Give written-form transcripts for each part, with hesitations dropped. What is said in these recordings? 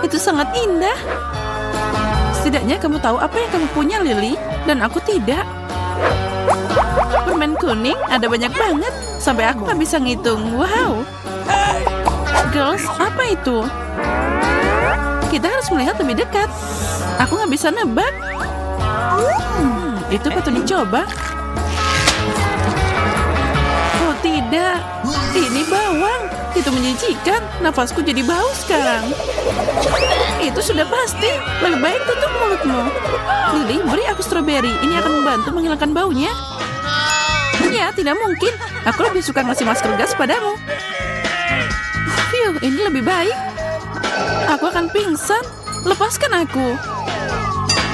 Itu sangat indah. Setidaknya kamu tahu apa yang kamu punya, Lily, dan aku tidak. Permen kuning ada banyak banget, sampai aku nggak bisa ngitung. Wow. Girls, apa itu? Kita harus melihat lebih dekat. Aku nggak bisa nebak. Itu patut dicoba. Oh tidak, ini bawang. Itu menjijikan. Nafasku jadi bau sekarang. Itu sudah pasti. Lebih baik tutup mulutmu. Lily, beri aku stroberi. Ini akan membantu menghilangkan baunya. Ya, tidak mungkin. Aku lebih suka ngasih masker gas padamu. Phew, ini lebih baik. Aku akan pingsan. Lepaskan aku.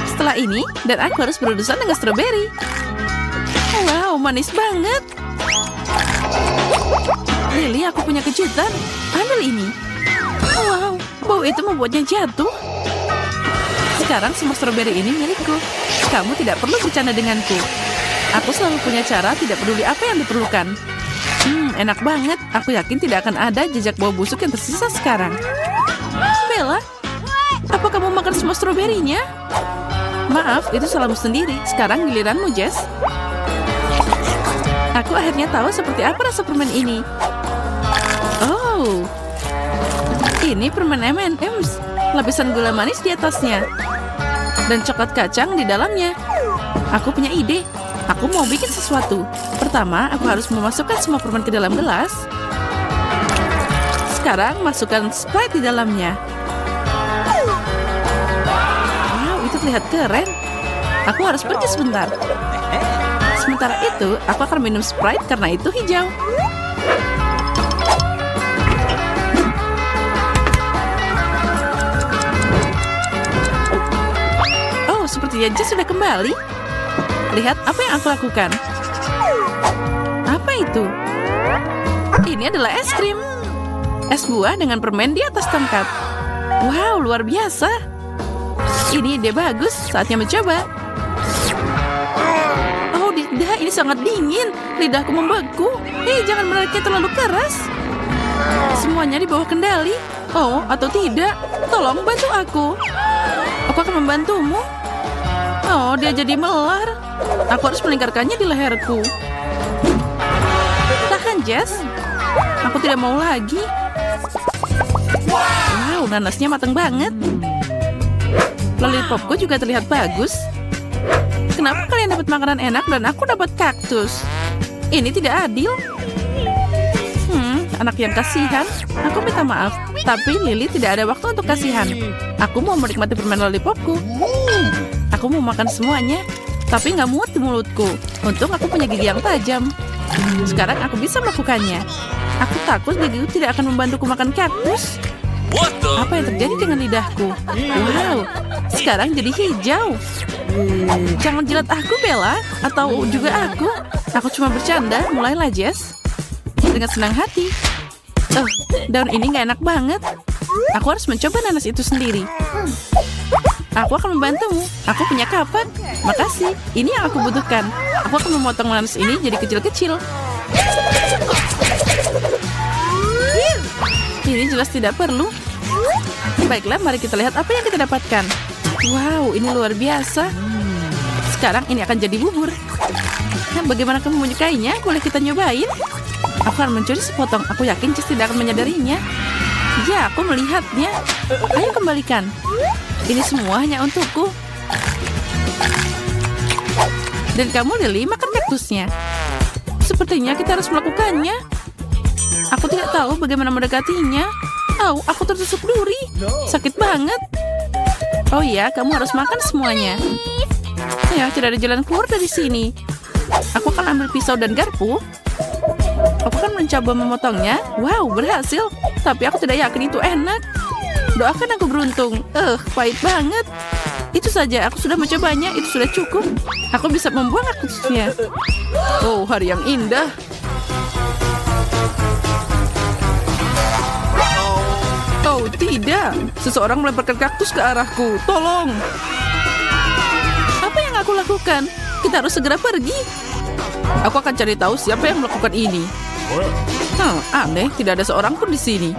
Setelah ini, dan aku harus berurusan dengan stroberi. Wow, manis banget. Lily, aku punya kejutan. Ambil ini. Wow, bau itu membuatnya jatuh. Sekarang semua stroberi ini milikku. Kamu tidak perlu bercanda denganku. Aku selalu punya cara, tidak peduli apa yang diperlukan. Enak banget. Aku yakin tidak akan ada jejak bau busuk yang tersisa sekarang. Bella, apa kamu makan semua stroberinya? Maaf, itu salahmu sendiri. Sekarang giliranmu, Jess. Aku akhirnya tahu seperti apa rasa permen ini. Oh, ini permen M&M's. Lapisan gula manis di atasnya. Dan coklat kacang di dalamnya. Aku punya ide. Aku mau bikin sesuatu. Pertama, aku harus memasukkan semua permen ke dalam gelas. Sekarang, masukkan Sprite di dalamnya. Wow, itu terlihat keren. Aku harus pergi sebentar. Sementara itu, aku akan minum Sprite karena itu hijau. Oh, sepertinya Jess sudah kembali. Lihat apa yang aku lakukan. Apa itu? Ini adalah es krim. Es buah dengan permen di atas tongkat. Wow, luar biasa. Ini ide bagus, saatnya mencoba. Oh, tidak, ini sangat dingin. Lidahku membeku. Jangan menariknya terlalu keras. Semuanya di bawah kendali. Oh, atau tidak. Tolong bantu aku. Aku akan membantumu. Oh, dia jadi melar. Aku harus melingkarkannya di leherku. Tahan, Jess. Aku tidak mau lagi. Wow, nanasnya matang banget. Lollipopku juga terlihat bagus. Kenapa kalian dapat makanan enak dan aku dapat kaktus? Ini tidak adil. Anak yang kasihan. Aku minta maaf. Tapi Lily tidak ada waktu untuk kasihan. Aku mau menikmati permen lollipopku. Aku mau makan semuanya. Tapi nggak muat di mulutku. Untung aku punya gigi yang tajam. Sekarang aku bisa melakukannya. Aku takut gigiku tidak akan membantuku makan kaktus. Apa yang terjadi dengan lidahku? Wow, sekarang jadi hijau. Jangan jilat aku, Bella. Atau juga aku. Aku cuma bercanda. Mulailah, Jess. Dengan senang hati. Daun ini nggak enak banget. Aku harus mencoba nanas itu sendiri. Aku akan membantumu. Aku punya kapak. Makasih. Ini yang aku butuhkan. Aku akan memotong nanas ini jadi kecil-kecil. Ini jelas tidak perlu. Baiklah, mari kita lihat apa yang kita dapatkan. Wow, ini luar biasa. Sekarang ini akan jadi bubur. Bagaimana kamu menyukainya? Boleh kita nyobain? Aku akan mencuri sepotong. Aku yakin Jess tidak akan menyadarinya. Ya, aku melihatnya. Ayo kembalikan. Ini semua hanya untukku. Dan kamu, Lily, makan kaktusnya. Sepertinya kita harus melakukannya. Aku tidak tahu bagaimana mendekatinya. Oh, aku tertusuk duri. Sakit banget. Oh iya, kamu harus makan semuanya. Ya, tidak ada jalan keluar dari sini. Aku akan ambil pisau dan garpu. Aku akan mencoba memotongnya. Wow, berhasil. Tapi aku tidak yakin itu enak. Doakan aku beruntung. Pahit banget. Itu saja, aku sudah mencobanya. Itu sudah cukup. Aku bisa membuang kaktusnya. Oh, hari yang indah. Oh, tidak. Seseorang melemparkan kaktus ke arahku. Tolong. Apa yang aku lakukan? Kita harus segera pergi. Aku akan cari tahu siapa yang melakukan ini. Aneh, tidak ada seorang pun di sini.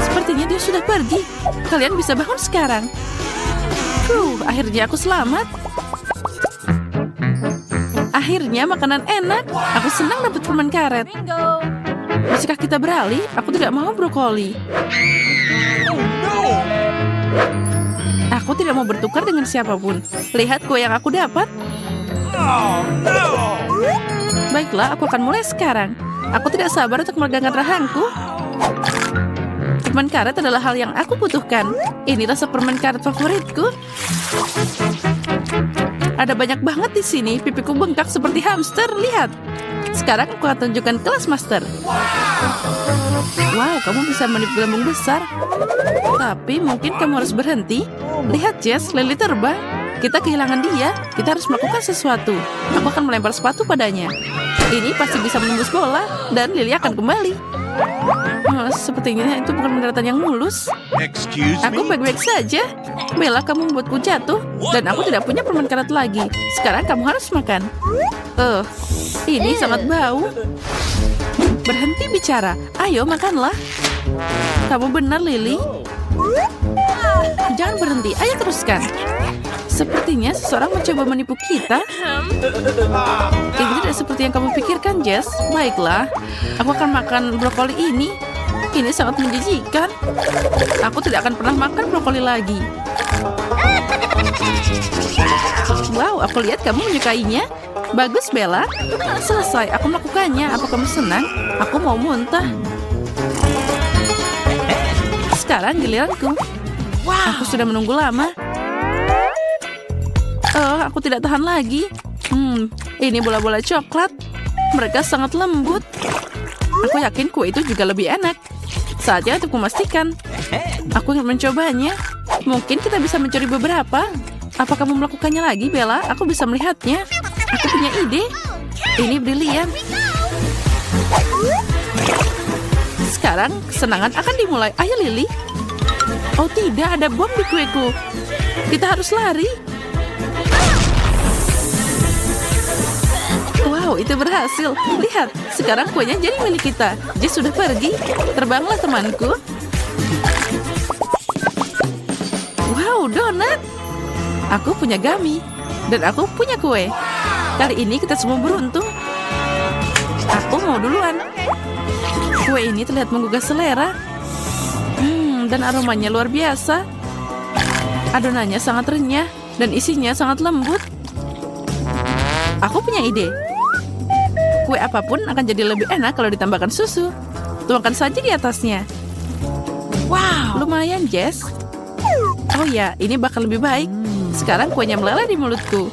Sepertinya dia sudah pergi. Kalian bisa bangun sekarang. Akhirnya aku selamat. Akhirnya makanan enak. Aku senang dapat permen karet. Bisakah kita beralih? Aku tidak mau brokoli. Aku tidak mau bertukar dengan siapapun. Lihat kue yang aku dapat. Baiklah, aku akan mulai sekarang. Aku tidak sabar untuk meregangkan rahangku. Permen karet adalah hal yang aku butuhkan. Ini rasa permen karet favoritku. Ada banyak banget di sini. Pipiku bengkak seperti hamster. Lihat. Sekarang aku akan tunjukkan kelas master. Wow, kamu bisa meniup gelembung besar. Tapi mungkin kamu harus berhenti. Lihat, Jess, Lily terbang. Kita kehilangan dia. Kita harus melakukan sesuatu. Aku akan melempar sepatu padanya. Ini pasti bisa menembus bola. Dan Lily akan kembali. Sepertinya itu bukan pendaratan yang mulus. Aku baik-baik saja. Bella, kamu membuatku jatuh. Dan aku tidak punya permen karet lagi. Sekarang kamu harus makan. Ini sangat bau. Berhenti bicara. Ayo, makanlah. Kamu benar, Lily. Jangan berhenti. Ayo teruskan. Sepertinya seseorang mencoba menipu kita. Ini tidak seperti yang kamu pikirkan, Jess. Baiklah. Aku akan makan brokoli ini. Ini sangat menjijikan. Aku tidak akan pernah makan brokoli lagi. Wow, aku lihat kamu menyukainya. Bagus, Bella. Selesai, aku melakukannya. Apa kamu senang? Aku mau muntah. Sekarang giliranku. Aku sudah menunggu lama. Aku tidak tahan lagi. Ini bola-bola coklat. Mereka sangat lembut. Aku yakin kue itu juga lebih enak. Saatnya untuk memastikan. Aku ingin mencobanya. Mungkin kita bisa mencuri beberapa. Apa kamu melakukannya lagi, Bella? Aku bisa melihatnya. Aku punya ide. Ini brilian. Sekarang kesenangan akan dimulai. Ayo, Lily. Oh tidak, ada bom di kueku. Kita harus lari. Wow, itu berhasil. Lihat, sekarang kuenya jadi milik kita. Jess sudah pergi. Terbanglah, temanku. Wow, donat. Aku punya gummy. Dan aku punya kue. Kali ini kita semua beruntung. Aku mau duluan. Kue ini terlihat menggugah selera. Dan aromanya luar biasa. Adonannya sangat renyah. Dan isinya sangat lembut. Aku punya ide. Kue apapun akan jadi lebih enak kalau ditambahkan susu. Tuangkan saja di atasnya. Wow, lumayan, Jess. Oh ya, ini bakal lebih baik. Sekarang kuenya meleleh di mulutku.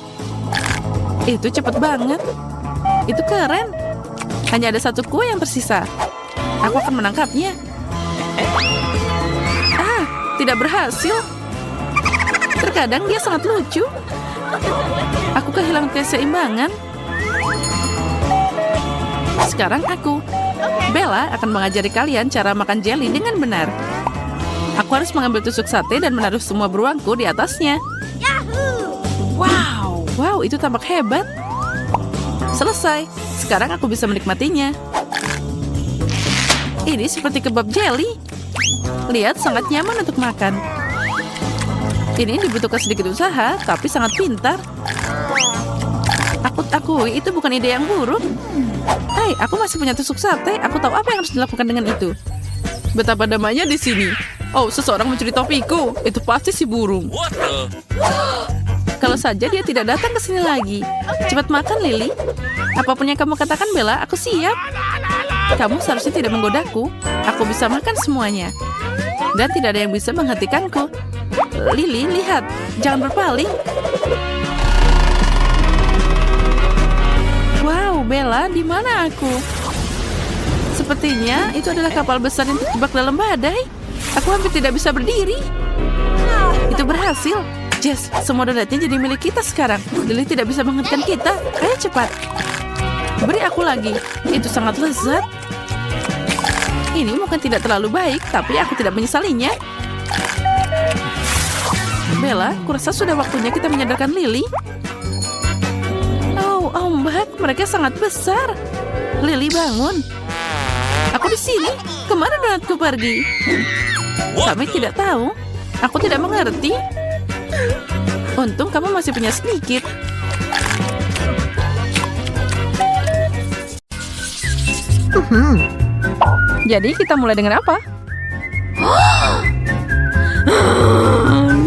Itu cepet banget. Itu keren. Hanya ada satu kue yang tersisa. Aku akan menangkapnya. Tidak berhasil. Terkadang dia sangat lucu. Aku kehilangan keseimbangan. Sekarang aku. Bella akan mengajari kalian cara makan jelly dengan benar. Aku harus mengambil tusuk sate dan menaruh semua beruangku di atasnya. Wow, itu tampak hebat. Selesai. Sekarang aku bisa menikmatinya. Ini seperti kebab jelly. Lihat, sangat nyaman untuk makan. Ini dibutuhkan sedikit usaha, tapi sangat pintar. Aku akui itu bukan ide yang buruk. Hai, aku masih punya tusuk sate. Aku tahu apa yang harus dilakukan dengan itu. Betapa damainya di sini. Oh, seseorang mencuri topiku. Itu pasti si burung. Kalau saja dia tidak datang ke sini lagi. Cepat makan, Lily. Apapun yang kamu katakan, Bella, aku siap. Kamu seharusnya tidak menggodaku. Aku bisa makan semuanya. Dan tidak ada yang bisa menghentikanku. Lily, lihat. Jangan berpaling. Wow, Bella, di mana aku? Sepertinya itu adalah kapal besar yang terjebak dalam badai. Aku hampir tidak bisa berdiri. Itu berhasil. Jess, semua donatnya jadi milik kita sekarang. Lily tidak bisa menghentikan kita. Ayo cepat. Beri aku lagi. Itu sangat lezat. Ini mungkin tidak terlalu baik, tapi aku tidak menyesalinya. Bella, kurasa sudah waktunya kita menyadarkan Lily. Oh, ombak, mereka sangat besar. Lily, bangun. Aku di sini. Kemana donatku pergi? Kami tidak tahu. Aku tidak mengerti. Untung kamu masih punya sedikit. Jadi kita mulai dengan apa?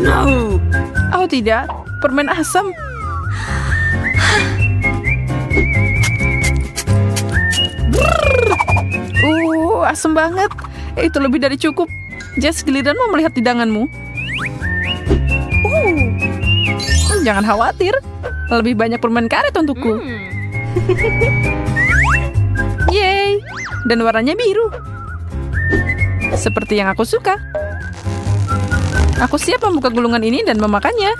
No. Oh tidak, permen asam. Asam banget. Itu lebih dari cukup. Jess, giliranmu melihat hidanganmu. Jangan khawatir. Lebih banyak permen karet untukku. Yeay. Dan warnanya biru. Seperti yang aku suka. Aku siap membuka gulungan ini dan memakannya.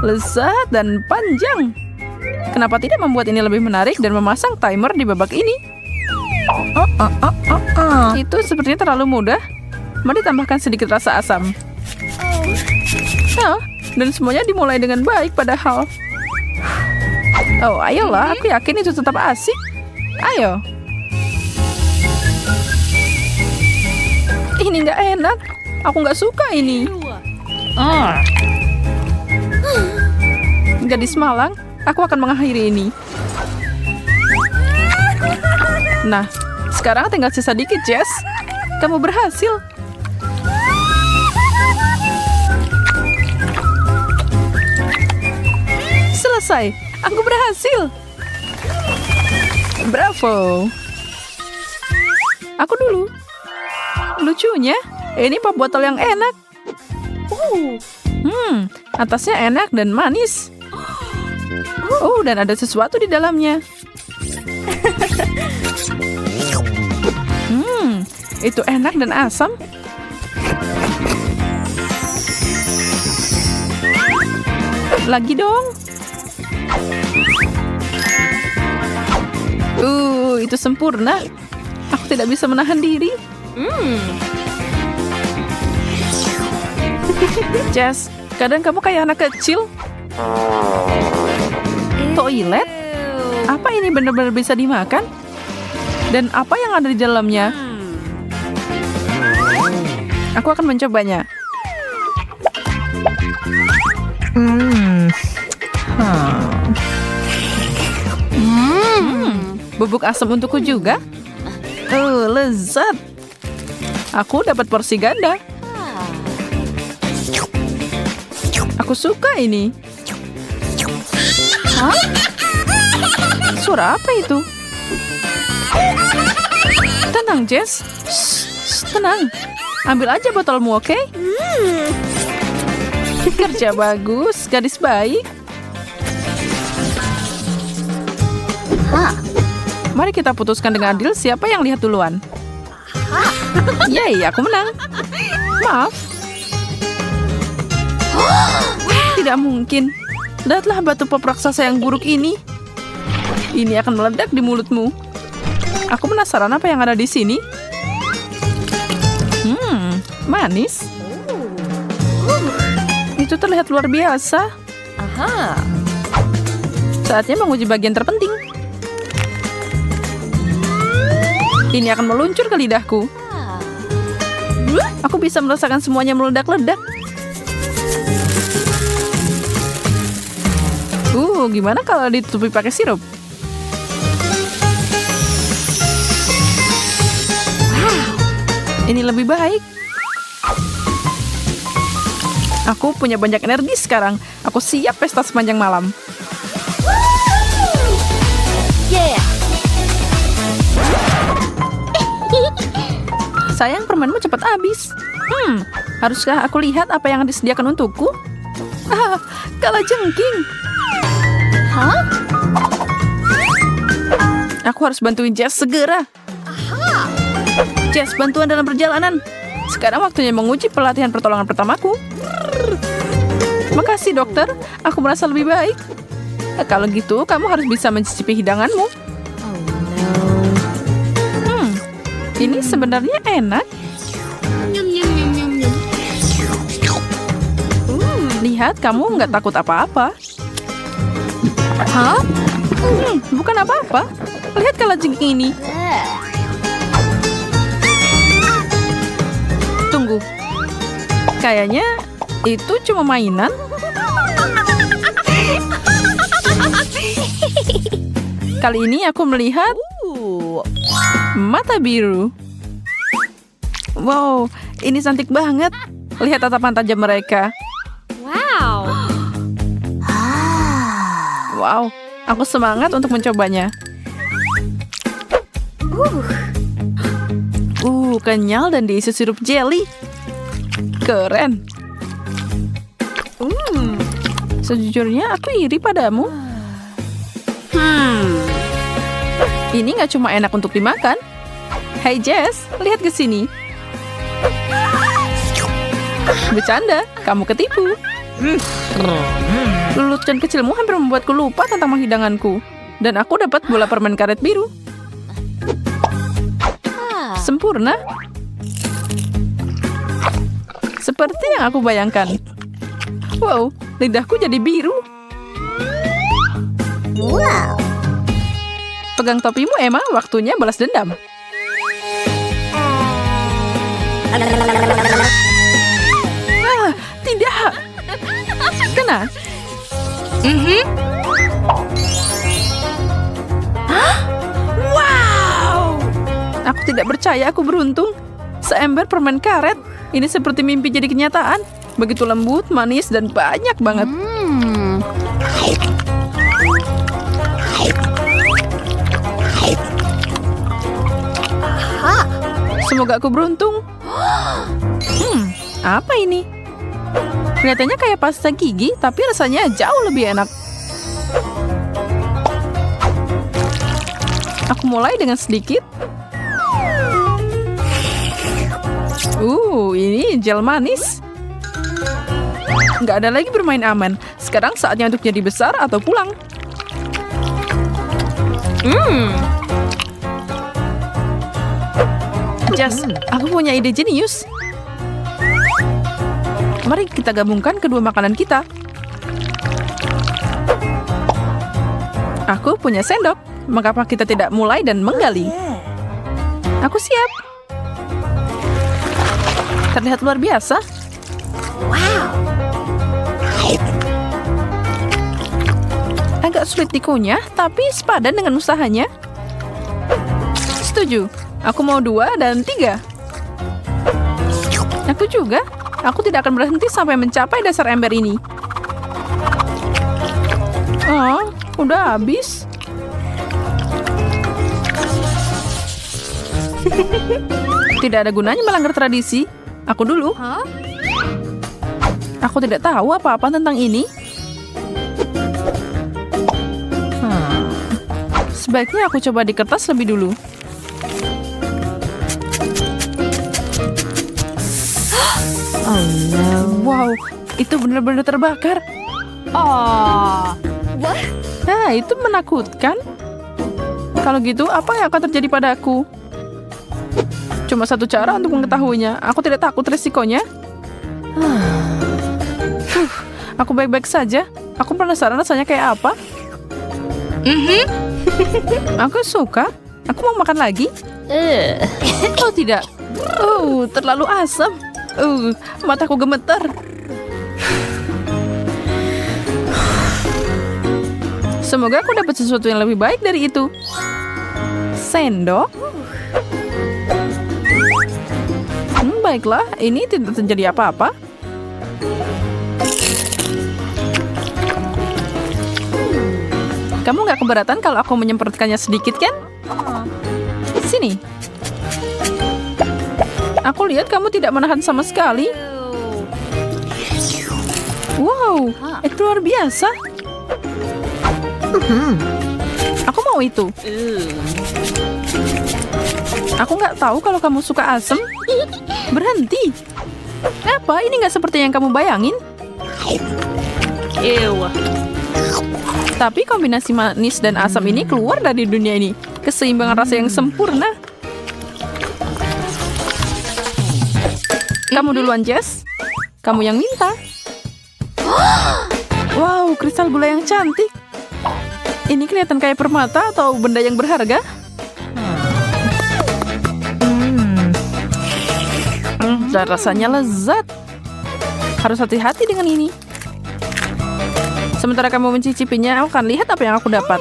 Lezat dan panjang. Kenapa tidak membuat ini lebih menarik dan memasang timer di babak ini? Itu sepertinya terlalu mudah. Mari tambahkan sedikit rasa asam. Dan semuanya dimulai dengan baik padahal. Oh, ayolah, aku yakin itu tetap asik. Ayo. Ini nggak enak. Aku nggak suka ini. Gadis malang, aku akan mengakhiri ini. Nah, sekarang tinggal sisa dikit, Jess. Kamu berhasil. Selesai. Aku berhasil. Bravo. Aku dulu. Lucunya, ini pop botol yang enak. Atasnya enak dan manis. Dan ada sesuatu di dalamnya. Itu enak dan asam. Lagi dong. Itu sempurna. Aku tidak bisa menahan diri. Jess, kadang kamu kayak anak kecil. Toilet? Apa ini benar-benar bisa dimakan? Dan apa yang ada di dalamnya? Aku akan mencobanya. Bubuk asam untukku juga. Lezat. Aku dapat porsi ganda. Aku suka ini. Suara apa itu? Tenang, Jess. Tenang. Ambil aja botolmu, oke? Kerja bagus, gadis baik. Mari kita putuskan dengan adil siapa yang lihat duluan. Yeay, aku menang. Maaf. Tidak mungkin. Lihatlah batu pop raksasa yang buruk ini. Ini akan meledak di mulutmu. Aku penasaran apa yang ada di sini. Manis. Itu terlihat luar biasa. Saatnya menguji bagian terpenting. Ini akan meluncur ke lidahku. Aku bisa merasakan semuanya meledak-ledak. Gimana kalau ditutupi pakai sirup? Ini lebih baik. Aku punya banyak energi sekarang. Aku siap pesta sepanjang malam. Sayang, permenmu cepat habis. Haruskah aku lihat apa yang disediakan untukku? Kalajengking. Aku harus bantuin Jess segera. Jess, bantuan dalam perjalanan. Sekarang waktunya menguji pelatihan pertolongan pertamaku. Makasih, dokter. Aku merasa lebih baik. Kalau gitu, kamu harus bisa mencicipi hidanganmu. Ini sebenarnya enak. Lihat, kamu nggak takut apa-apa. Bukan apa-apa. Lihat kalajengking ini. Tunggu. Kayaknya itu cuma mainan. Kali ini aku melihat mata biru. Wow, ini cantik banget. Lihat tatapan tajam mereka. Wow. Wow, aku semangat untuk mencobanya. Kenyal dan diisi sirup jelly. Keren. Sejujurnya aku iri padamu. Ini nggak cuma enak untuk dimakan. Hai Jess, lihat ke sini. Bercanda, kamu ketipu. Lelucon kecilmu hampir membuatku lupa tentang menghidanganku. Dan aku dapat bola permen karet biru. Sempurna. Seperti yang aku bayangkan. Wow, lidahku jadi biru. Wow. Pegang topimu, Emma. Waktunya balas dendam. Tidak. Kena. Wow. Aku tidak percaya aku beruntung. Seember permen karet. Ini seperti mimpi jadi kenyataan. Begitu lembut, manis, dan banyak banget. Semoga aku beruntung. Apa ini? Kelihatannya kayak pasta gigi, tapi rasanya jauh lebih enak. Aku mulai dengan sedikit. Ini gel manis. Nggak ada lagi bermain aman. Sekarang saatnya untuk jadi besar atau pulang. Jess, aku punya ide jenius. Mari kita gabungkan kedua makanan kita. Aku punya sendok. Mengapa kita tidak mulai dan menggali? Aku siap. Terlihat luar biasa. Wow. Agak sulit dikunyah, tapi sepadan dengan usahanya. Setuju. Aku mau 2 dan 3. Aku juga. Aku tidak akan berhenti sampai mencapai dasar ember ini. Oh, udah habis. Tidak ada gunanya melanggar tradisi. Aku dulu. Aku tidak tahu apa-apa tentang ini. Sebaiknya aku coba di kertas lebih dulu. Oh no. Wow, itu benar-benar terbakar. What? Nah, itu menakutkan. Kalau gitu, apa yang akan terjadi padaku? Cuma satu cara untuk mengetahuinya. Aku tidak takut resikonya. Aku baik-baik saja. Aku penasaran rasanya kayak apa. Aku suka. Aku mau makan lagi. Oh tidak. Terlalu asam. Mataku gemetar. Semoga aku dapat sesuatu yang lebih baik dari itu. Sendok. Baiklah, ini tidak terjadi apa-apa. Kamu nggak keberatan kalau aku menyemprotkannya sedikit, kan? Sini. Aku lihat kamu tidak menahan sama sekali. Wow, itu luar biasa. Aku mau itu. Aku nggak tahu kalau kamu suka asam. Berhenti. Apa? Ini nggak seperti yang kamu bayangin. Tapi kombinasi manis dan asam ini keluar dari dunia ini. Keseimbangan rasa yang sempurna. Kamu duluan, Jess. Kamu yang minta. Wow, kristal gula yang cantik. Ini kelihatan kayak permata atau benda yang berharga. Dan rasanya lezat. Harus hati-hati dengan ini. Sementara kamu mencicipinya, aku akan lihat apa yang aku dapat.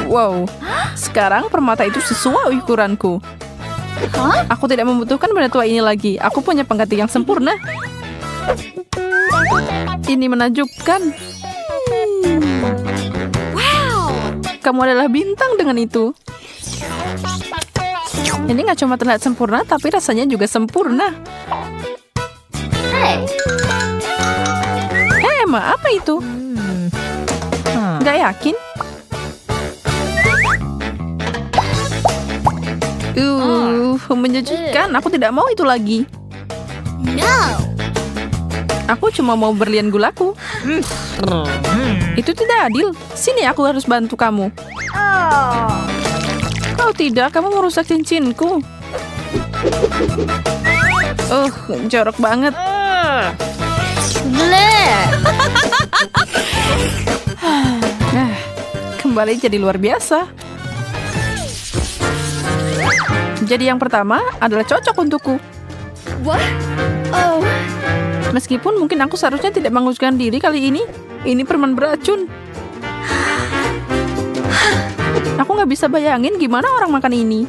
Wow, sekarang permata itu sesuai ukuranku. Aku tidak membutuhkan benda tua ini lagi. Aku punya pengganti yang sempurna. Ini menakjubkan. Wow. Kamu adalah bintang dengan itu. Ini nggak cuma terlihat sempurna, tapi rasanya juga sempurna. Hey. Hei, Emma, apa itu? Nggak yakin? Menyejukkan. Aku tidak mau itu lagi. No. Aku cuma mau berlian gulaku. Itu tidak adil. Sini, aku harus bantu kamu. Oh tidak, kamu merusak cincinku. Jorok banget. Kembali jadi luar biasa. Jadi yang pertama adalah cocok untukku. What? Oh. Meskipun mungkin aku seharusnya tidak menguskan diri kali ini. Ini permen beracun. Aku nggak bisa bayangin gimana orang makan ini.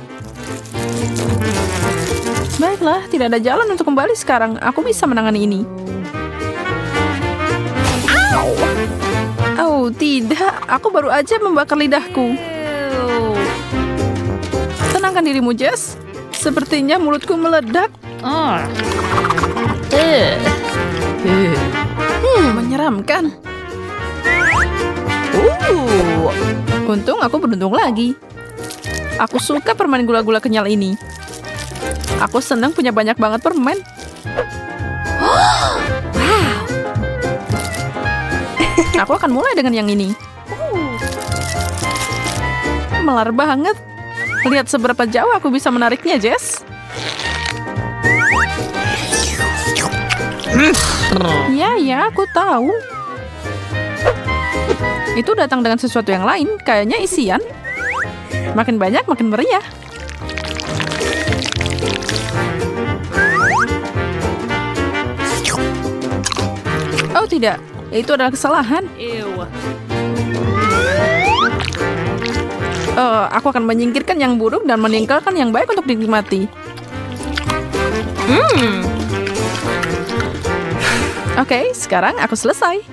Baiklah, tidak ada jalan untuk kembali sekarang. Aku bisa menangani ini. Oh, tidak. Aku baru aja membakar lidahku. Tenangkan dirimu, Jess. Sepertinya mulutku meledak. Menyeramkan. Untung aku beruntung lagi. Aku suka permen gula-gula kenyal ini. Aku senang punya banyak banget permen. Wow. Aku akan mulai dengan yang ini. Melar banget. Lihat seberapa jauh aku bisa menariknya, Jess. Ya, aku tahu. Itu datang dengan sesuatu yang lain, kayaknya isian. Makin banyak, makin meriah. Oh tidak, itu adalah kesalahan. Aku akan menyingkirkan yang buruk dan meninggalkan yang baik untuk dinikmati. Oke, sekarang aku selesai.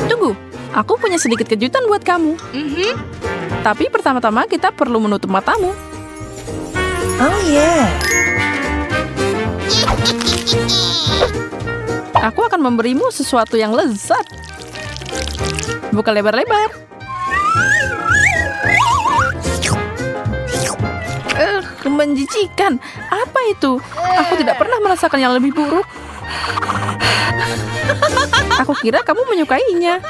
Tunggu, aku punya sedikit kejutan buat kamu. Tapi pertama-tama kita perlu menutup matamu. Oh yeah. Aku akan memberimu sesuatu yang lezat. Buka lebar-lebar. Menjijikan. Apa itu? Aku tidak pernah merasakan yang lebih buruk. Aku kira kamu menyukainya.